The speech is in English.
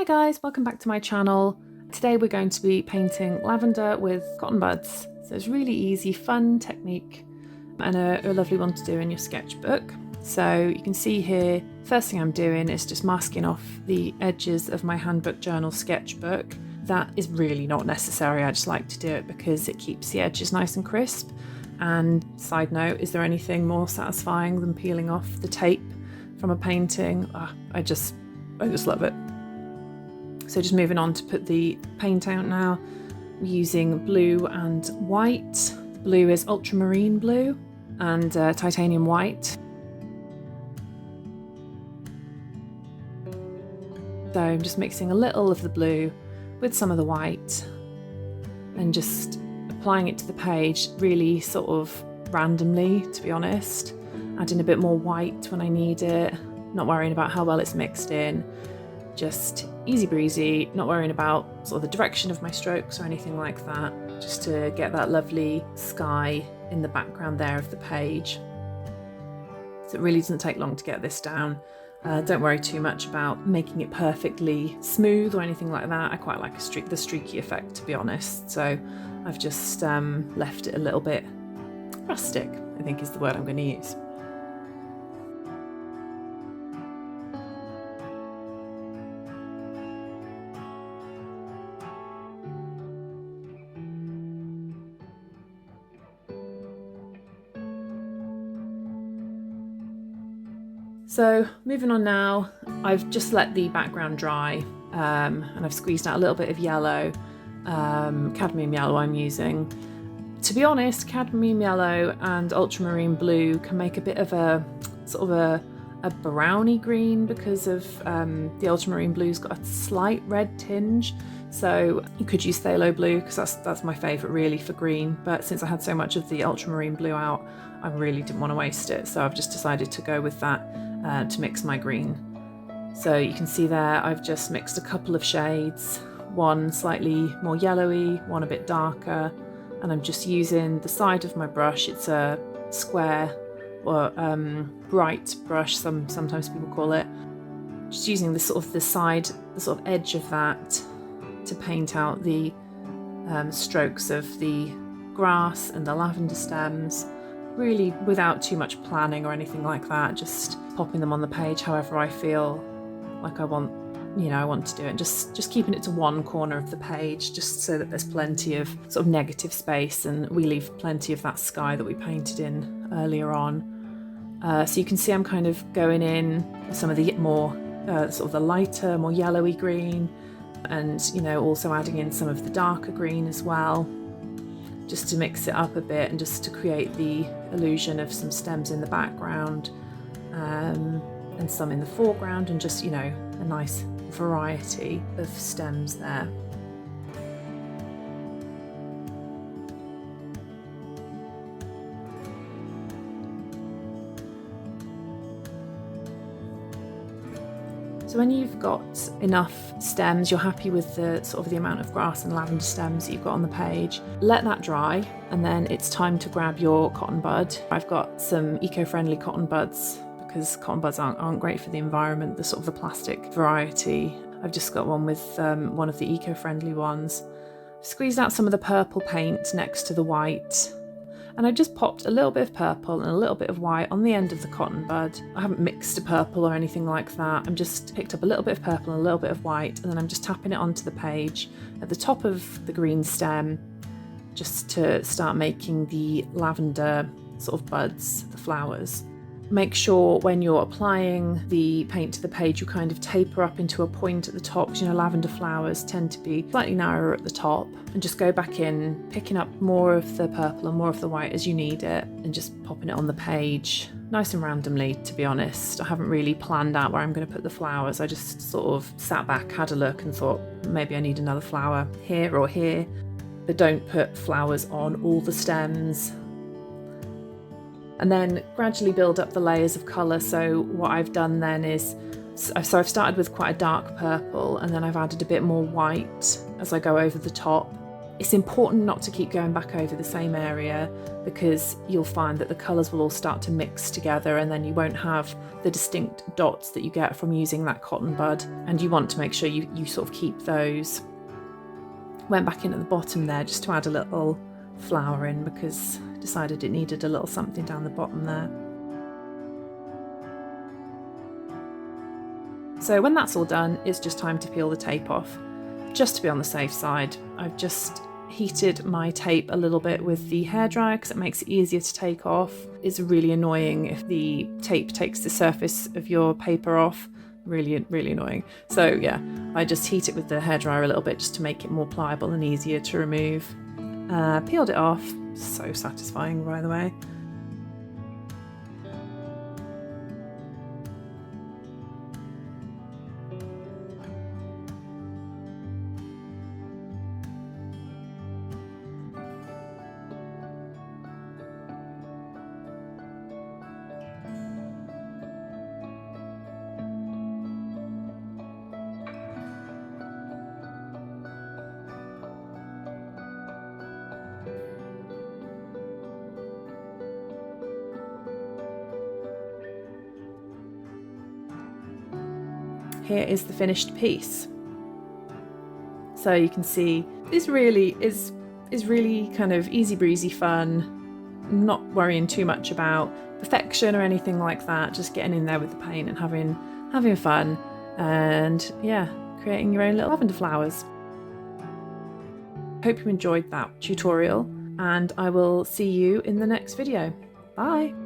Hi guys, welcome back to my channel. Today we're going to be painting lavender with cotton buds. So it's a really easy, fun technique and a lovely one to do in your sketchbook. So you can see here, first thing I'm doing is just masking off the edges of my handbook journal sketchbook. That is really not necessary, I just like to do it because it keeps the edges nice and crisp. And side note, is there anything more satisfying than peeling off the tape from a painting? I just love it. So just moving on to put the paint out now, using blue and white. Blue is ultramarine blue and titanium white. So I'm just mixing a little of the blue with some of the white and just applying it to the page really sort of randomly, to be honest. Adding a bit more white when I need it, not worrying about how well it's mixed in. Just easy breezy, not worrying about sort of the direction of my strokes or anything like that, just to get that lovely sky in the background there of the page. So it really doesn't take long to get this down. Don't worry too much about making it perfectly smooth or anything like that. I quite like the streaky effect, to be honest, so I've just left it a little bit rustic, I think is the word I'm going to use. So moving on now, I've just let the background dry and I've squeezed out a little bit of yellow, cadmium yellow I'm using. To be honest, cadmium yellow and ultramarine blue can make a bit of a sort of a browny green because of the ultramarine blue's got a slight red tinge. So you could use phthalo blue because that's my favourite really for green, but since I had so much of the ultramarine blue out, I really didn't want to waste it, so I've just decided to go with that to mix my green. So you can see there I've just mixed a couple of shades, one slightly more yellowy, one a bit darker, and I'm just using the side of my brush. It's a square or bright brush, sometimes people call it. Just using the sort of edge of that to paint out the strokes of the grass and the lavender stems, really without too much planning or anything like that, just popping them on the page however I feel like I want to do it, just keeping it to one corner of the page just so that there's plenty of sort of negative space and we leave plenty of that sky that we painted in earlier on. So you can see I'm kind of going in with some of the more sort of the lighter, more yellowy green, and also adding in some of the darker green as well, just to mix it up a bit and just to create the illusion of some stems in the background and some in the foreground, and just a nice variety of stems there. So when you've got enough stems, you're happy with the amount of grass and lavender stems that you've got on the page, let that dry, and then it's time to grab your cotton bud. I've got some eco-friendly cotton buds because cotton buds aren't great for the environment, the sort of the plastic variety. I've just got one with one of the eco-friendly ones. Squeezed out some of the purple paint next to the white, and I've just popped a little bit of purple and a little bit of white on the end of the cotton bud. I haven't mixed a purple or anything like that. I'm just picked up a little bit of purple and a little bit of white, and then I'm just tapping it onto the page at the top of the green stem just to start making the lavender sort of buds, the flowers. Make sure when you're applying the paint to the page you kind of taper up into a point at the top, because lavender flowers tend to be slightly narrower at the top, and just go back in, picking up more of the purple and more of the white as you need it, and just popping it on the page nice and randomly, to be honest. I haven't really planned out where I'm going to put the flowers. I just sort of sat back, had a look and thought maybe I need another flower here or here, but don't put flowers on all the stems. And then gradually build up the layers of colour. So what I've done then is, I've started with quite a dark purple, and then I've added a bit more white as I go over the top. It's important not to keep going back over the same area, because you'll find that the colours will all start to mix together and then you won't have the distinct dots that you get from using that cotton bud, and you want to make sure you sort of keep those. Went back in at the bottom there just to add a little flower in, because I decided it needed a little something down the bottom there. So when that's all done, it's just time to peel the tape off. Just to be on the safe side, I've just heated my tape a little bit with the hairdryer because it makes it easier to take off. It's really annoying if the tape takes the surface of your paper off. Really, really annoying. So yeah, I just heat it with the hairdryer a little bit just to make it more pliable and easier to remove. Peeled it off. So satisfying, by the way. Here is the finished piece. So you can see this really is really kind of easy breezy fun, not worrying too much about perfection or anything like that, just getting in there with the paint and having fun, and yeah, creating your own little lavender flowers. Hope you enjoyed that tutorial, and I will see you in the next video. Bye!